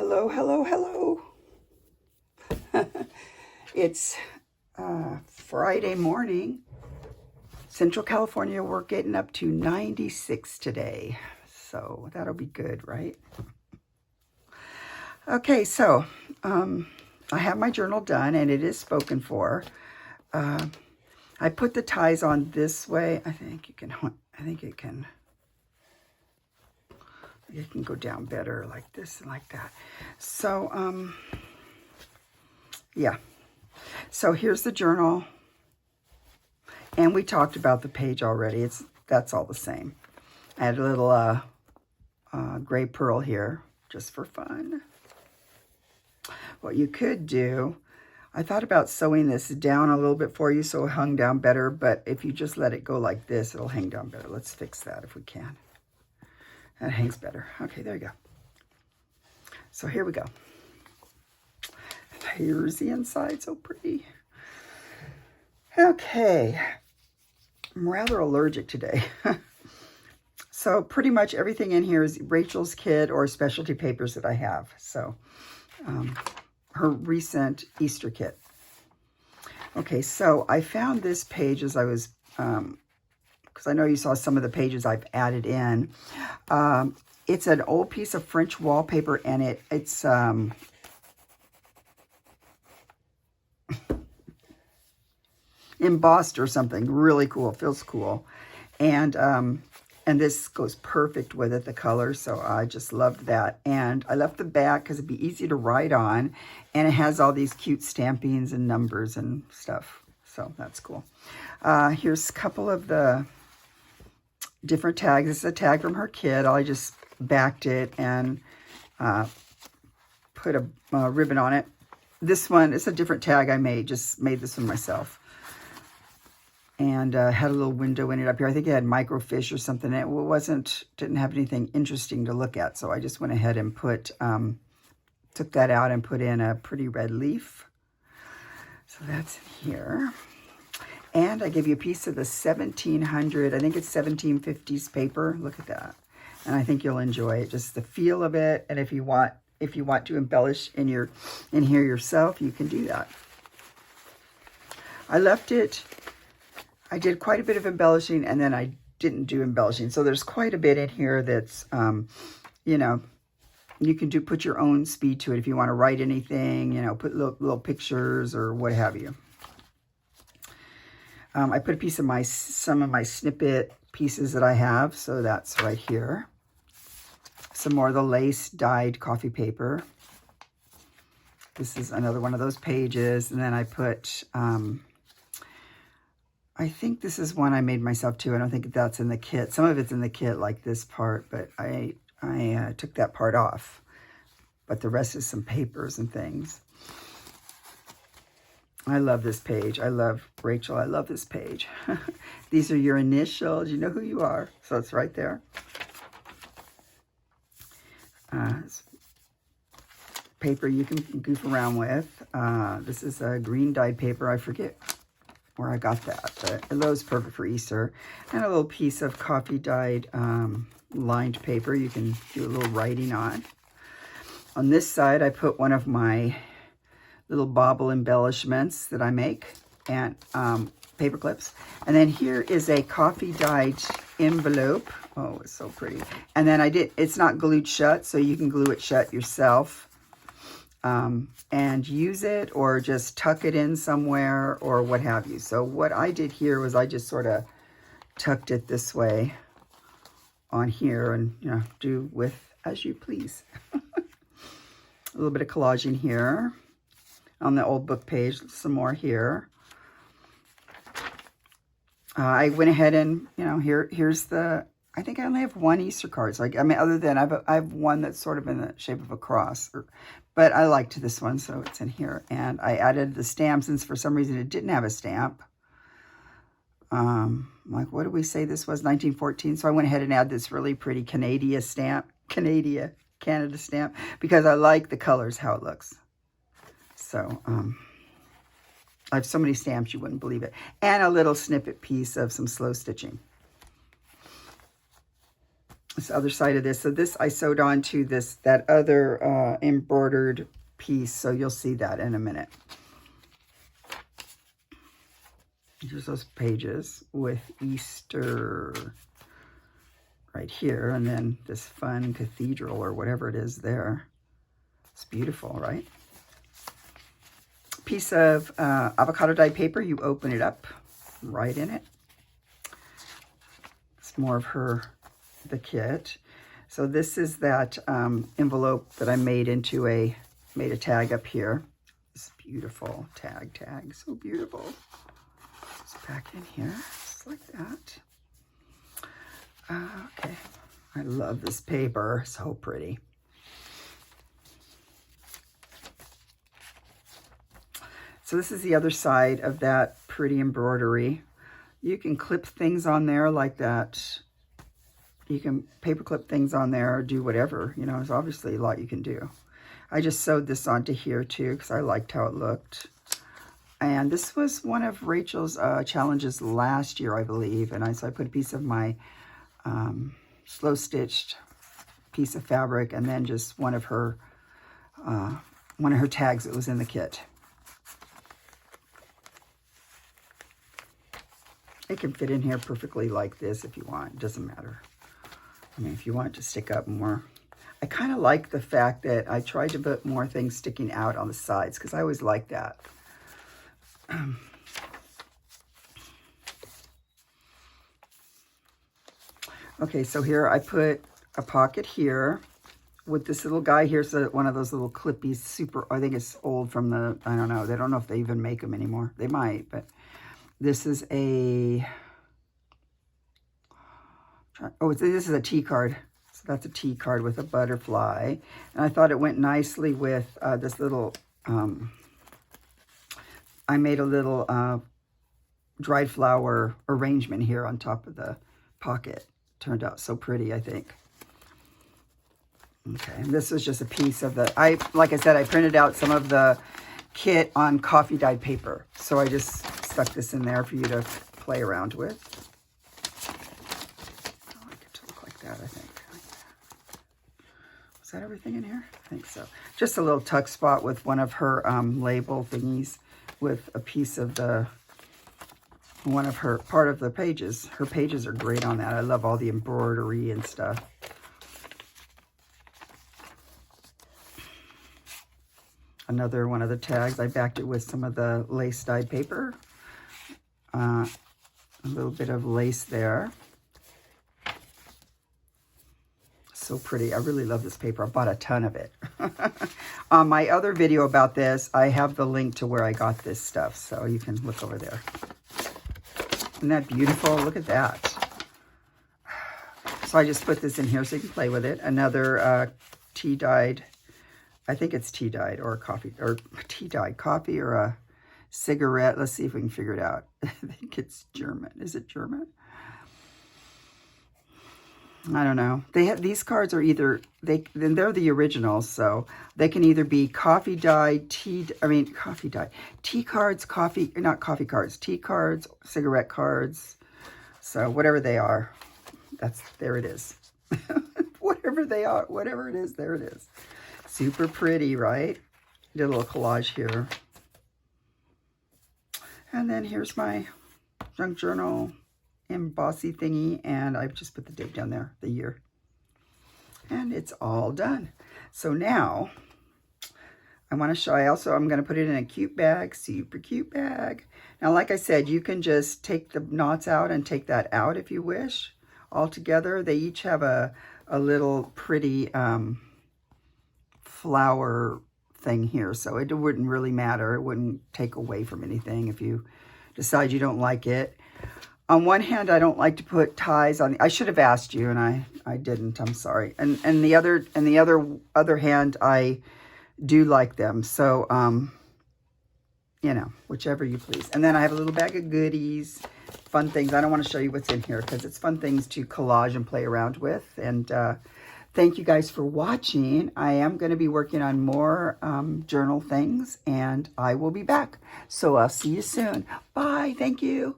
Hello, hello, hello. It's Friday morning. Central California, we're getting up to 96 today. So that'll be good, right? Okay, so I have my journal done and it is spoken for. I put the ties on this way. I think it can go down better like this and like that. So, yeah. So here's the journal. And we talked about the page already. That's all the same. I had a little gray pearl here just for fun. What you could do, I thought about sewing this down a little bit for you so it hung down better, but if you just let it go like this, it'll hang down better. Let's fix that if we can. That hangs better. Okay, there you go. So here we go. Here's the inside, so pretty. Okay, I'm rather allergic today. So pretty much everything in here is Rachel's kit or specialty papers that I have. So her recent Easter kit. Okay, so I found this page as I was, because I know you saw some of the pages I've added in. It's an old piece of French wallpaper, and it's embossed or something. Really cool. Feels cool. And this goes perfect with it, the color. So I just loved that. And I left the back because it'd be easy to write on. And it has all these cute stampings and numbers and stuff. So that's cool. Here's a couple of the different tags. This is a tag from her kit. I just backed it and put a ribbon on it. This one, it's a different tag I made. Just made this one myself. And had a little window in it up here. I think it had microfiche or something. It didn't have anything interesting to look at. So I just went ahead and took that out and put in a pretty red leaf. So that's in here. And I gave you a piece of the 1700, I think it's 1750s paper. Look at that. And I think you'll enjoy it. Just the feel of it. And if you want to embellish in here yourself, you can do that. I did quite a bit of embellishing, and then I didn't do embellishing. So there's quite a bit in here that's, you know, you can put your own speed to it if you want to write anything, you know, put little pictures or what have you. I put a piece of some of my snippet pieces that I have, so that's right here. Some more of the lace dyed coffee paper. This is another one of those pages, and then I put... I think this is one I made myself too. I don't think that's in the kit. Some of it's in the kit, like this part, but I took that part off. But the rest is some papers and things. I love this page. I love Rachel. I love this page. These are your initials. You know who you are. So it's right there. Paper you can goof around with. This is a green dyed paper. I forget where I got that, but it was perfect for Easter. And a little piece of coffee dyed lined paper you can do a little writing on. On this side, I put one of my little bauble embellishments that I make and paper clips. And then here is a coffee dyed envelope. Oh, it's so pretty. And then it's not glued shut, so you can glue it shut yourself. And use it or just tuck it in somewhere or what have you. So what I did here was I just sort of tucked it this way on here and, you know, do with as you please. A little bit of collaging here on the old book page, some more here. I went ahead and, you know, here's the, I think I only have one Easter card. So I mean, other than I have one that's sort of in the shape of a cross, but I liked this one, so it's in here. And I added the stamp since for some reason it didn't have a stamp. Like, what did we say this was? 1914. So I went ahead and added this really pretty Canada stamp, because I like the colors, how it looks. So, I have so many stamps you wouldn't believe it. And a little snippet piece of some slow stitching. this other side of this. So this I sewed onto that other embroidered piece. So you'll see that in a minute. Here's those pages with Easter right here. And then this fun cathedral or whatever it is there. It's beautiful, right? Piece of avocado dyed paper. You open it up, right in it. It's more of the kit. So this is that envelope that I made a tag up here. This beautiful tag, so beautiful. It's back in here, just like that. Okay, I love this paper, so pretty. So this is the other side of that pretty embroidery. You can clip things on there like that. You can paper clip things on there or do whatever. You know, there's obviously a lot you can do. I just sewed this onto here too because I liked how it looked. And this was one of Rachel's challenges last year, I believe. And so I put a piece of my slow stitched piece of fabric and then just one of her tags that was in the kit. It can fit in here perfectly like this if you want. It doesn't matter. I mean, if you want it to stick up more. I kind of like the fact that I tried to put more things sticking out on the sides because I always like that. Okay, so here I put a pocket here with this little guy here. So one of those little clippies, I think it's old from I don't know. They don't know if they even make them anymore. They might, but this is this is a T card. So that's a T card with a butterfly. And I thought it went nicely with this little, I made a little dried flower arrangement here on top of the pocket. Turned out so pretty, I think. Okay, and this was just a piece of like I said, I printed out some of the kit on coffee dyed paper. So I just stuck this in there for you to play around with. I like it to look like that, I think. Was that everything in here? I think so. Just a little tuck spot with one of her label thingies with a piece of part of the pages. Her pages are great on that. I love all the embroidery and stuff. Another one of the tags, I backed it with some of the lace dyed paper. A little bit of lace there. So pretty. I really love this paper. I bought a ton of it. On my other video about this, I have the link to where I got this stuff, so you can look over there. Isn't that beautiful? Look at that. So I just put this in here so you can play with it. Another tea-dyed, I think it's tea-dyed or coffee, or tea-dyed coffee or a cigarette. Let's see if we can figure it out. I think it's German. Is it German? I don't know. These cards are either, they're the originals, so they can either be coffee dyed, tea cards, tea cards, cigarette cards. So whatever they are, there it is. Whatever they are, whatever it is, there it is. Super pretty, right? Did a little collage here. And then here's my junk journal embossy thingy, and I've just put the date down there, the year. And it's all done. So now I want to show, I'm going to put it in a cute bag, super cute bag. Now, like I said, you can just take the knots out and take that out if you wish. All together, they each have a little pretty flower thing here. So it wouldn't really matter. It wouldn't take away from anything if you decide you don't like it. On one hand, I don't like to put ties on. I should have asked you, and I didn't. I'm sorry. And the other hand, I do like them. So, you know, whichever you please. And then I have a little bag of goodies, fun things. I don't want to show you what's in here because it's fun things to collage and play around with. And thank you guys for watching. I am going to be working on more journal things, and I will be back. So I'll see you soon. Bye. Thank you.